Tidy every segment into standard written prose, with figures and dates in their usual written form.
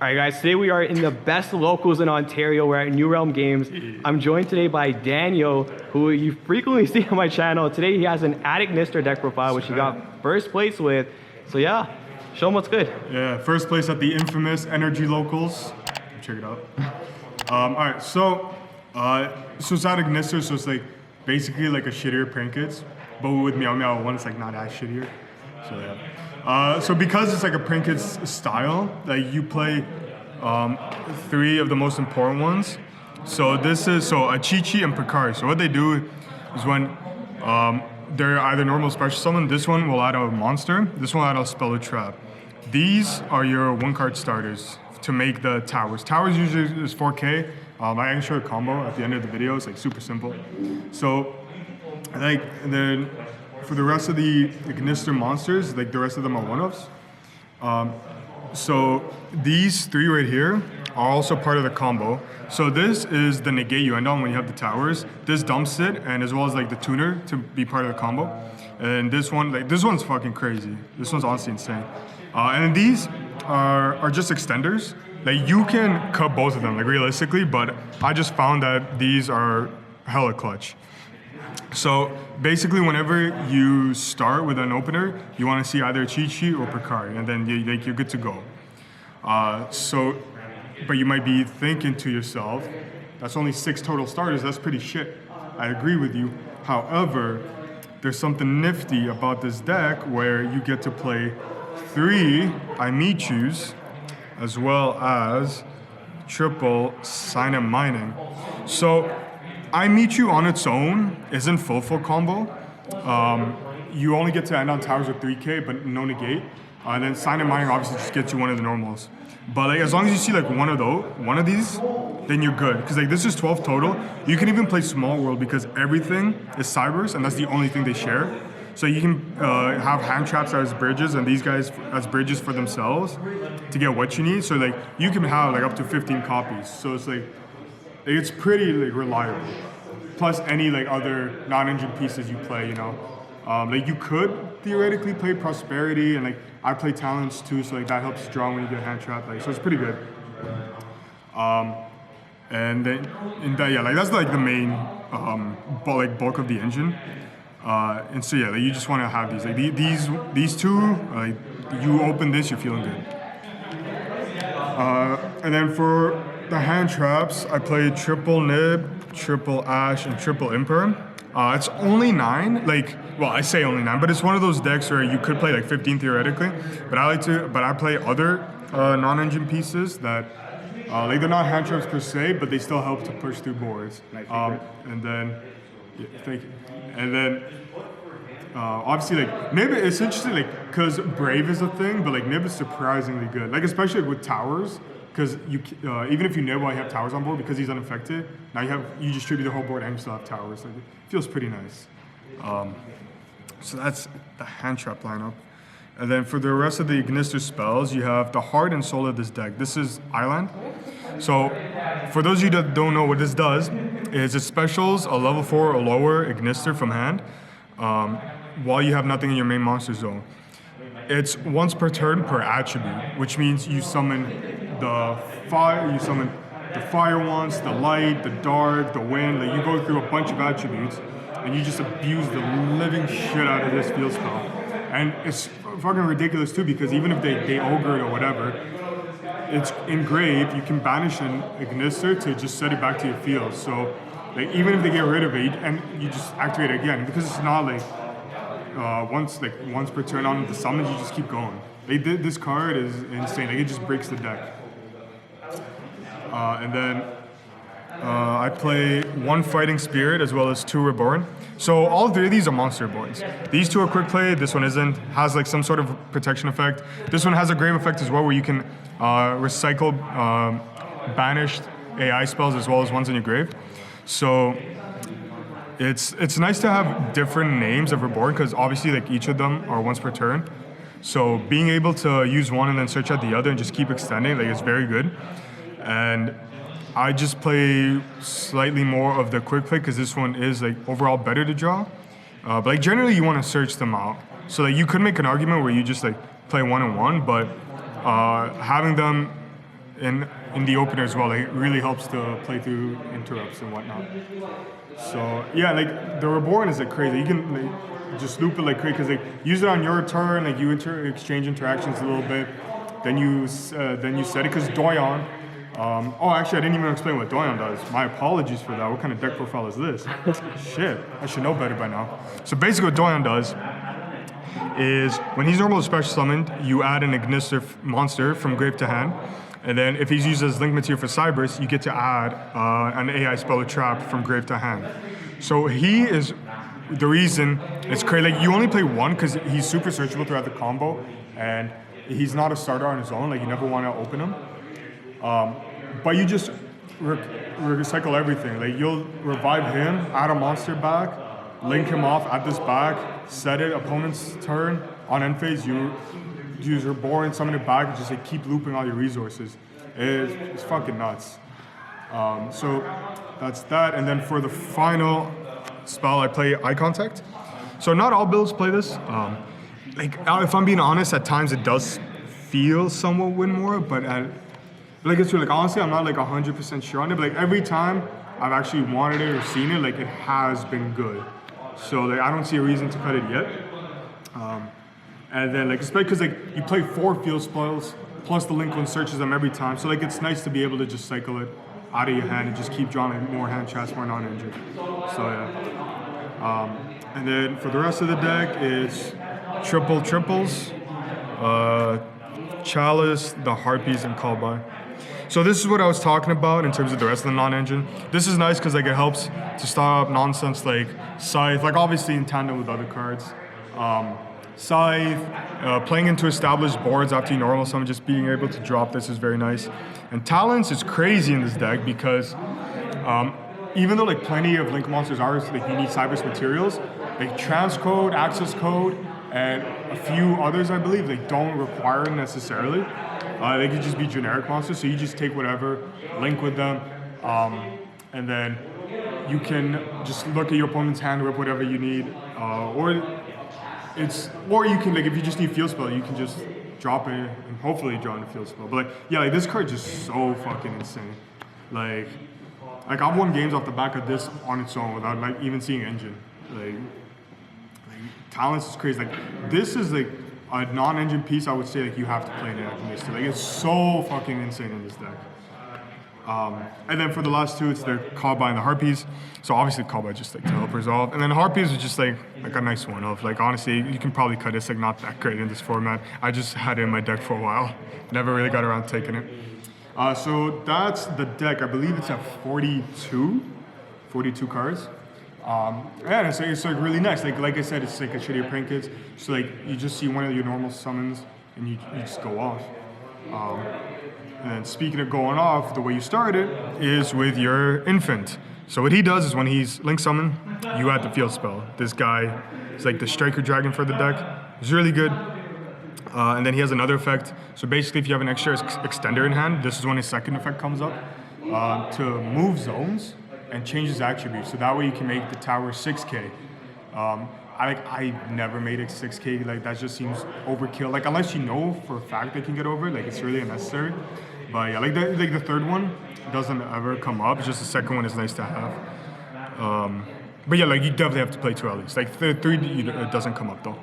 All right, guys, today we are in the best locals in Ontario. We're at New Realm Games. I'm joined today by Daniel, who you frequently see on my channel. Today he has an Addict Nister deck profile, which he got first place with. So yeah, show him what's good. Yeah, first place at the infamous Energy Locals. Check it out. All right, so it's Addict Nister, so it's like basically like a shittier Prank Kids, but with Meow Meow 1, it's like not as shittier. So yeah. So because it's like a Prank Kids style, like you play 3 of the most important ones. So this is a Chi-Chi and Picard. So what they do is when they're either normal or special summon, this one will add a monster, this one will add a spell or trap. These are your 1-card starters to make the towers. Towers usually is 4K. I can show a combo at the end of the video. It's like super simple. So like then for the rest of the Nister monsters, like the rest of them are 1-offs. So these 3 right here are also part of the combo. So this is the negate you end on when you have the towers. This dumps it, and as well as like the tuner to be part of the combo. And this one, like this one's fucking crazy. This one's honestly insane. And then these are just extenders. Like you can cut both of them, like realistically, but I just found that these are hella clutch. So basically, whenever you start with an opener, you want to see either Chi-Chi or Picard, and then you're good to go. But you might be thinking to yourself, that's only 6 total starters, that's pretty shit. I agree with you. However, there's something nifty about this deck where you get to play 3 I Meet Yous, as well as triple Sign and Mining. So I Meet You on its own isn't full combo. You only get to end on towers with 3K, but no negate. And then Sign and Mining obviously just gets you one of the normals. But like as long as you see like one of these, then you're good. Because like this is 12 total. You can even play Small World because everything is Cybers, and that's the only thing they share. So you can have hand traps as bridges, and these guys as bridges for themselves to get what you need. So like you can have like up to 15 copies. So it's like it's pretty like reliable. Plus any like other non-engine pieces you play, you know. Like you could theoretically play Prosperity, and like I play Talents too, so like that helps draw when you get a hand trap. Like so it's pretty good. And then like that's like the main bulk of the engine. And so yeah, like you just want to have these. Like these 2, like you open this, you're feeling good. And then for the hand traps, I played triple Nib, triple Ash, and triple Imperm. It's only 9. Like, well, I say only 9, but it's one of those decks where you could play like 15 theoretically. But I play other non-engine pieces that like they're not hand traps per se, but they still help to push through boards. And then, yeah, thank you. And then obviously like Nib, it's interesting like because Brave is a thing, but like Nib is surprisingly good. Like especially with towers. Because you even if you Nib while you have towers on board, because he's unaffected, now you distribute the whole board and you still have towers. Like, it feels pretty nice. So that's the hand trap lineup. And then for the rest of the Ignister spells, you have the heart and soul of this deck. This is Island. So for those of you that don't know what this does, is it specials a level 4 or lower Ignister from hand while you have nothing in your main monster zone. It's once per turn per attribute, which means you summon the fire ones, the light, the dark, the wind. Like you go through a bunch of attributes, and you just abuse the living shit out of this field spell. And it's fucking ridiculous too, because even if they ogre it or whatever, it's engraved. You can banish an Ignister to just set it back to your field. So like even if they get rid of it, and you just activate it again, because it's not like once per turn on the summons, you just keep going. This card is insane. Like it just breaks the deck. And then I play 1 Fighting Spirit as well as 2 Reborn. So all 3 of these are monster reborns. These 2 are quick play. This one isn't. Has like some sort of protection effect. This one has a grave effect as well, where you can recycle banished AI spells as well as ones in your grave. So it's nice to have different names of Reborn, because obviously like each of them are once per turn. So being able to use one and then search out the other and just keep extending, like it's very good. And I just play slightly more of the quick play because this one is like overall better to draw. But like generally you want to search them out. So like you could make an argument where you just like play 1-on-1, but having them in the opener as well. Like, it really helps to play through interrupts and whatnot. So yeah, like the Reborn is like crazy. You can like, just loop it like crazy because like use it on your turn. Like you exchange interactions a little bit, then you set it because Doyon. Oh, actually, I didn't even explain what Doyon does. My apologies for that. What kind of deck profile is this? Shit, I should know better by now. So basically, what Doyon does is when he's normally special summoned, you add an Ignister monster from grave to hand. And then if he's used as link material for Cybers, you get to add an AI spell or trap from grave to hand. So he is the reason it's crazy. Like you only play one because he's super searchable throughout the combo, and he's not a starter on his own. Like you never want to open him. But you just recycle everything. Like you'll revive him, add a monster back, link him off, add this back, set it, opponent's turn. On end phase, you use Reborn, summon it back, and just like keep looping all your resources. It's fucking nuts. So that's that. And then for the final spell, I play Eye Contact. So not all builds play this. Like if I'm being honest, at times it does feel somewhat win more, but like it's really, like honestly, I'm not like 100% sure on it. But like every time I've actually wanted it or seen it, like it has been good. So like I don't see a reason to cut it yet. And then like especially because like you play 4 field spells plus the link one searches them every time. So like it's nice to be able to just cycle it out of your hand and just keep drawing like, more hand traps, more non-injured. So yeah. And then for the rest of the deck, it's triples, Chalice, the Harpies, and Callby. So this is what I was talking about in terms of the rest of the non-engine. This is nice because like it helps to stop nonsense like Scythe, like obviously in tandem with other cards. Scythe, playing into established boards after you normal summon, just being able to drop this is very nice. And Talents is crazy in this deck because even though like plenty of link monsters are like you need Cybers materials, like Transcode, Access Code, and a few others I believe they don't require necessarily. They could just be generic monsters, so you just take whatever, link with them, and then you can just look at your opponent's hand, rip whatever you need, or you can like if you just need field spell, you can just drop it and hopefully draw in a field spell. But like yeah, like this card is just so fucking insane. Like I've won games off the back of this on its own without like even seeing engine. Like Talents is crazy. Like this is like a non-engine piece. I would say like you have to play in Alchemist. Like it's so fucking insane in this deck. And then for the last two, it's the Callby and the Harpies. So obviously Callby just like to help resolve. And then Harpies is just like a nice one of like honestly you can probably cut it. It's like not that great in this format. I just had it in my deck for a while. Never really got around to taking it. So that's the deck. I believe it's at 42 cards. Yeah, it's like really nice. Like I said, it's like a shittier prank kids. So like you just see one of your normal summons and you just go off. And speaking of going off, the way you start it is with your infant. So what he does is when he's link summon, you add the field spell. This guy is like the striker dragon for the deck. It's really good. And then he has another effect. So basically if you have an extra extender in hand, this is when his second effect comes up to move zones and change his attributes. So that way you can make the tower 6K. I never made it 6K, like that just seems overkill. Like unless you know for a fact they can get over it, like it's really unnecessary. But yeah, like the third one doesn't ever come up. It's just the second one is nice to have. But yeah, like you definitely have to play 2 at least. Like the 3 it doesn't come up though.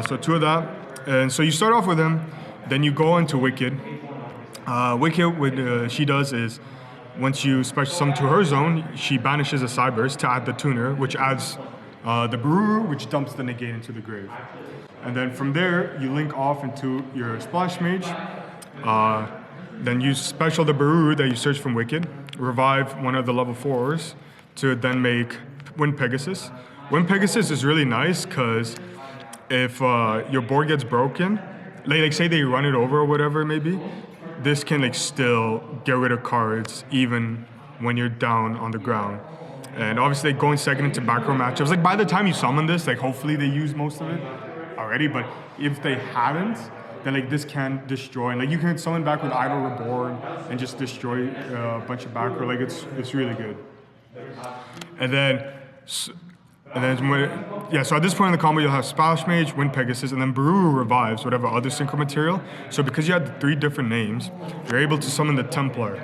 So 2 of that. And so you start off with him, then you go into Wicked. Wicked, what she does is once you special summon to her zone, she banishes a Cybers to add the Tuner, which adds the Brewer, which dumps the negate into the grave. And then from there, you link off into your Splash Mage. Then you special the Brewer that you search from Wicked, revive one of the level 4s to then make Wind Pegasus. Wind Pegasus is really nice because if your board gets broken, like say they run it over or whatever it may be, this can like still get rid of cards even when you're down on the ground. And obviously going second into back row matchups, like by the time you summon this, like hopefully they use most of it already, but if they haven't, then like this can destroy, and like you can summon back with Idle Reborn and just destroy a bunch of back row, like it's really good. And then And then so at this point in the combo, you'll have Splash Mage, Wind Pegasus, and then Baru revives whatever other synchro material. So because you had the 3 different names, you're able to summon the Templar.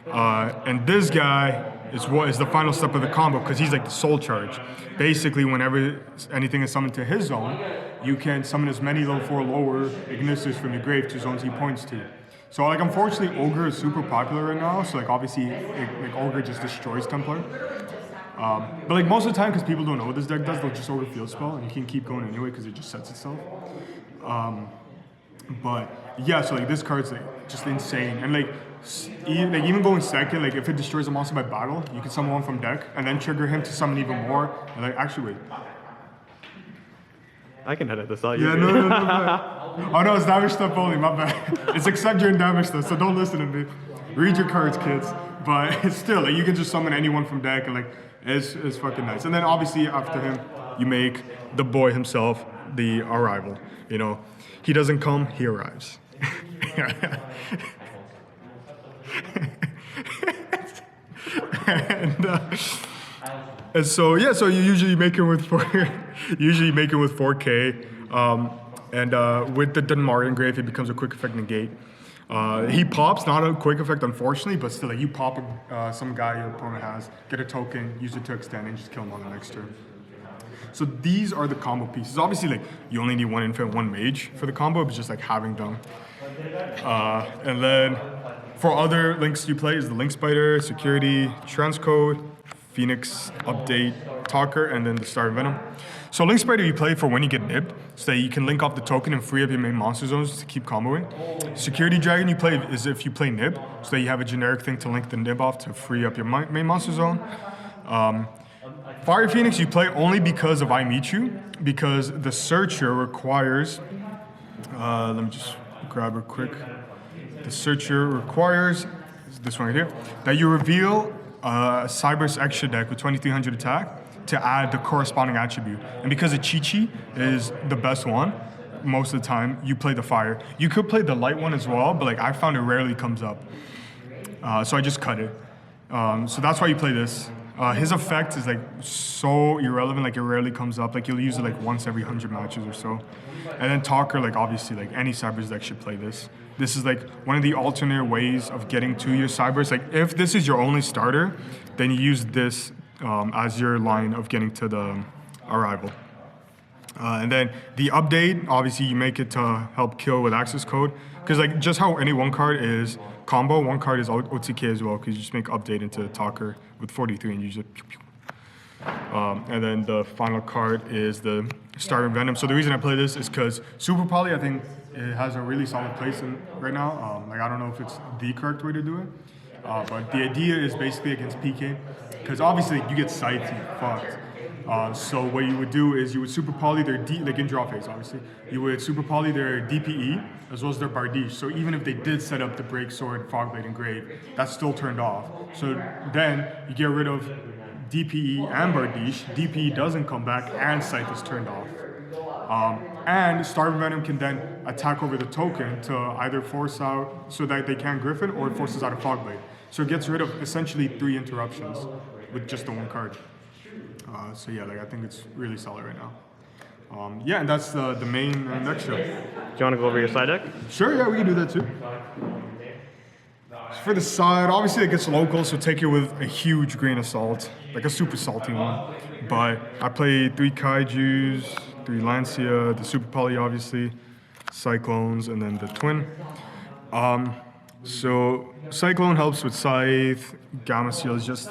And this guy is the final step of the combo because he's like the soul charge. Basically, whenever anything is summoned to his zone, you can summon as many level 4 lower Ignises from the grave to zones he points to. So like unfortunately, Ogre is super popular right now. So like obviously, like Ogre just destroys Templar. But like most of the time, because people don't know what this deck does, they'll just Ogre Field Spell and you can keep going anyway because it just sets itself. But yeah, so like this card's like just insane, and like even going second, like if it destroys a monster by battle, you can summon one from deck and then trigger him to summon even more. And like actually wait. I can edit this out. Yeah, no. Oh no, it's damage stuff only, my bad. It's except during damage stuff, so don't listen to me. Read your cards, kids. But it's still, like, you can just summon anyone from deck, and like, it's fucking nice. And then obviously after him, you make the boy himself, the Arrival. You know, he doesn't come, he arrives. And so yeah, so you usually make it with 4K, and with the Dunmar engrave, it becomes a quick effect negate. He pops, not a quick effect unfortunately, but still, like, you pop some guy your opponent has, get a token, use it to extend, and just kill him on the next turn. So these are the combo pieces. Obviously, like, you only need 1 Infinite, 1 Mage for the combo, but just like having them. And then for other links you play is the Link Spider, Security, Transcode, Phoenix, Update, Talker, and then the Star Venom. So Link Spider you play for when you get nibbed, so that you can link off the token and free up your main monster zones to keep comboing. Security Dragon you play is if you play nib, so that you have a generic thing to link the nib off to free up your main monster zone. Fire Phoenix you play only because of I Meet You, because the Searcher requires, let me just grab her quick. The Searcher requires, this one right here, that you reveal a Cyberse extra deck with 2300 attack to add the corresponding attribute. And because the Chi-Chi is the best one, most of the time, you play the fire. You could play the light one as well, but like I found it rarely comes up. So I just cut it. So that's why you play this. His effect is like so irrelevant, like it rarely comes up. Like you'll use it like once every 100 matches or so. And then Talker, like obviously like any Cyberse deck should play this. This is like one of the alternate ways of getting to your Cyberse. Like if this is your only starter, then you use this as your line of getting to the Arrival. And then the update, obviously you make it to help kill with access code. Because like just how any one card is combo, one card is OTK as well, because you just make update into Talker with 43 and you just pew, pew. And then the final card is the Star Venom. So the reason I play this is because Super Poly, I think it has a really solid place in right now. Like I don't know if it's the correct way to do it, but the idea is basically against PK, because obviously you get sights and fucked. So what you would do is you would Super Poly their like in draw phase, obviously. You would Super Poly their DPE as well as their Bardiche. So even if they did set up the Break Sword, Fogblade, and Grave, that's still turned off. So then you get rid of DPE and Bardiche. DPE doesn't come back and Scythe is turned off. And Star Venom can then attack over the token to either force out so that they can't Griffin, or it forces out a Fogblade. So it gets rid of essentially 3 interruptions with just the 1 card. So yeah, like I think it's really solid right now. Yeah, and that's the main deck show. Do you want to go over your side deck? Sure, yeah, we can do that too. For the side, obviously it gets local, so take it with a huge grain of salt, like a super salty one. But I play 3 Kaijus, 3 Lancia, the Super Poly obviously, Cyclones, and then the Twin. So Cyclone helps with Scythe, Gamma Seal is just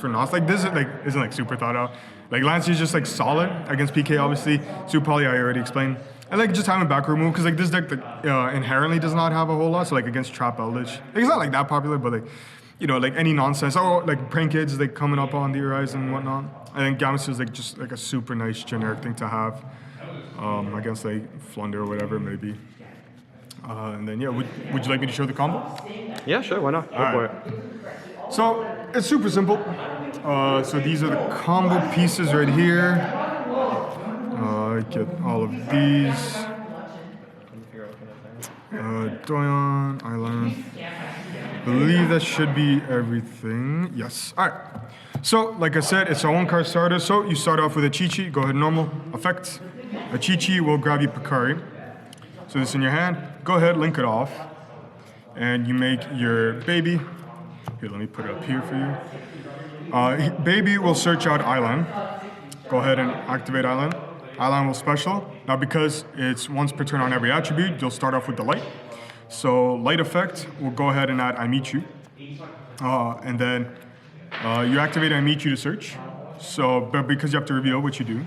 for Nos. Like this isn't like super thought out. Like Lancia is just like solid against PK obviously. Super Poly I already explained. I like just having back remove because like this deck inherently does not have a whole lot. So like against Trap Eldritch, like, it's not like that popular, but like you know like any nonsense. Oh, like Prank Kids is like coming up on the horizon and whatnot. I think Gamma Seal is like just like a super nice generic thing to have against like Flunder or whatever maybe. And then yeah, would you like me to show the combo? Yeah, sure. Why not? Go for it. So it's super simple. So these are the combo pieces right here. Get all of these. Doyon, Island. believe that should be everything. Yes. All right. So, like I said, it's a 1-card starter. So you start off with a Chi-Chi. Go ahead, normal effect. A Chi-Chi will grab you Picari. So this in your hand. Go ahead, link it off, and you make your baby. Here, let me put it up here for you. Baby will search out Island. Go ahead and activate Island. Island will special. Now, because it's once per turn on every attribute, you'll start off with the light. So light effect, we'll go ahead and add I Meet You. And then you activate I Meet You to search. So, but because you have to reveal, what you do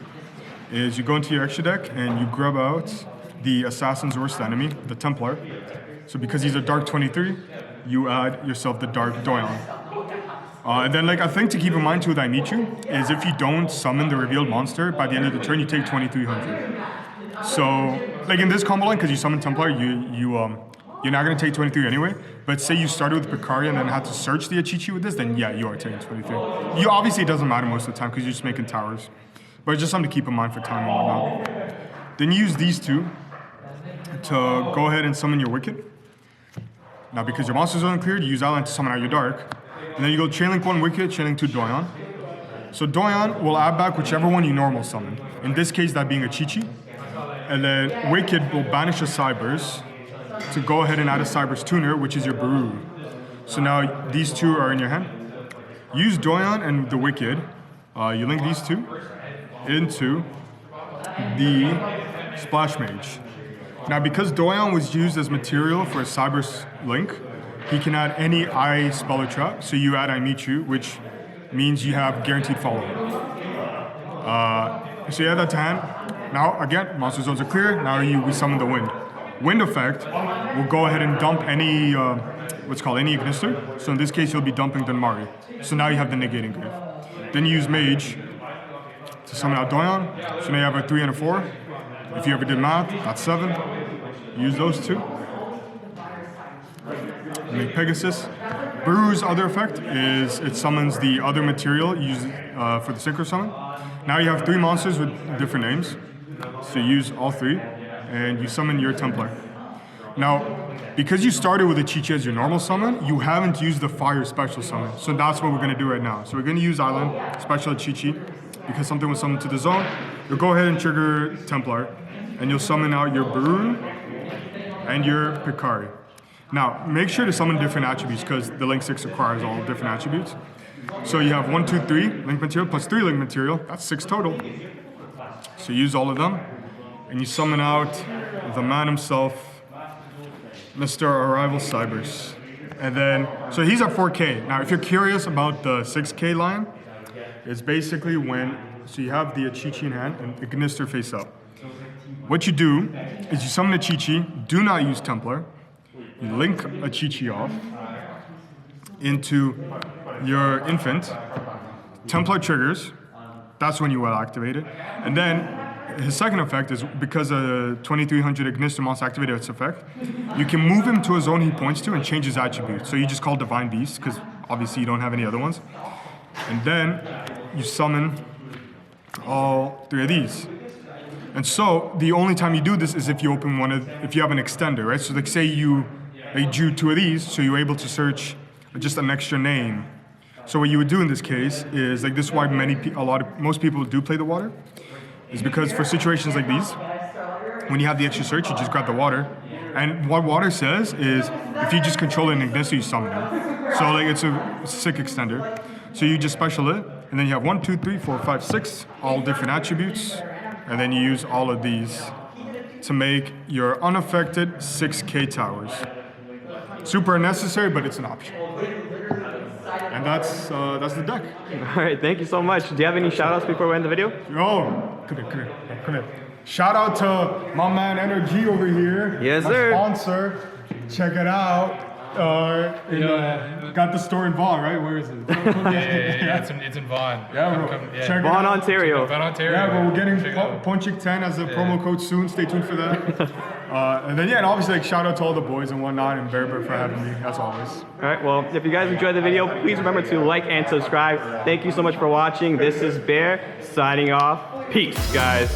is you go into your extra deck and you grab out the Assassin's Worst Enemy, the Templar. So because he's a Dark 23, you add yourself the Dark Doyon. And then, like, a thing to keep in mind too with I Meet You is if you don't summon the revealed monster, by the end of the turn, you take 2,300. So, like in this combo line, because you summon Templar, you're not going to take 23 anyway, but say you started with Picari and then had to search the Achichi with this, then yeah, you are taking 23. You obviously, it doesn't matter most of the time because you're just making towers. But it's just something to keep in mind for time and whatnot. Then you use these two to go ahead and summon your Wicked. Now, because your monsters are uncleared, you use Island to summon out your Dark. And then you go Chain Link 1 Wicked, Chain Link 2 Doyon. So Doyon will add back whichever one you normal summon. In this case, that being a Chi-Chi. And then Wicked will banish a Cybers to go ahead and add a Cybers Tuner, which is your Baru. So now these two are in your hand. Use Doyon and the Wicked. You link these two into the Splash Mage. Now, because Doyon was used as material for a Cybers link, he can add any I spell or trap. So you add I Meet You, which means you have guaranteed follow-up. So you add that to hand. Now, again, monster zones are clear. Now we summon the Wind. Wind effect will go ahead and dump any, what's called any Ignister. So in this case, you'll be dumping Dunmari. So now you have the negating grave. Then you use Mage to summon out Doyon. So now you have a 3 and a 4. If you ever did math, that's 7. Use those two. Make Pegasus. Baru's other effect is it summons the other material used for the Synchro Summon. Now you have 3 monsters with different names. So you use all 3. And you summon your Templar. Now, because you started with a Chi-Chi as your normal summon, you haven't used the Fire special summon. So that's what we're going to do right now. So we're going to use Island, special Chi-Chi, because something was summoned to the zone. You'll go ahead and trigger Templar, and you'll summon out your Baru and your Picari. Now, make sure to summon different attributes, because the Link 6 requires all different attributes. So you have 1, 2, 3 Link material, plus 3 Link material. That's 6 total. So use all of them. And you summon out the man himself, Mr. Arrival Cybers. And then, so he's at 4K. Now, if you're curious about the 6K line, it's basically when, so you have the Chi-Chi in hand and the Ignister face up. What you do is you summon a Chi-Chi, do not use Templar. You link a Chi-Chi off into your Infant. Templar triggers, that's when you will activate it. And then, his second effect is because a 2300 Ignister monster activated its effect, you can move him to a zone he points to and change his attribute. So you just call Divine Beast, because obviously you don't have any other ones. And then you summon all 3 of these. And so the only time you do this is if you open if you have an extender, right? So like say you drew 2 of these, so you're able to search just an extra name. So what you would do in this case is, like, this is why most people do play the water, is because for situations like these, when you have the extra search, you just grab the water. And what water says is, if you just control an Ignister, you summon it. So like it's a sick extender. So you just special it, and then you have 1, 2, 3, 4, 5, 6, all different attributes. And then you use all of these to make your unaffected 6K towers. Super unnecessary, but it's an option. And that's the deck. All right, thank you so much. Do you have any shout-outs before we end the video? Yo, come here. Shout out to my man Energy over here. Yes, my sir. Sponsor. Check it out. Got the store in Vaughan, right? Where is it? Yeah, it's in Vaughan. Yeah, check Vaughan, it out. Ontario. Vaughan, Ontario. Yeah, but we're getting Palchik 10 as a promo code soon. Stay tuned for that. And then, and obviously, like, shout out to all the boys and whatnot, and Bear for having me, as always. All right, well, if you guys enjoyed the video, please remember to like and subscribe. Thank you so much for watching. This is Bear signing off. Peace, guys.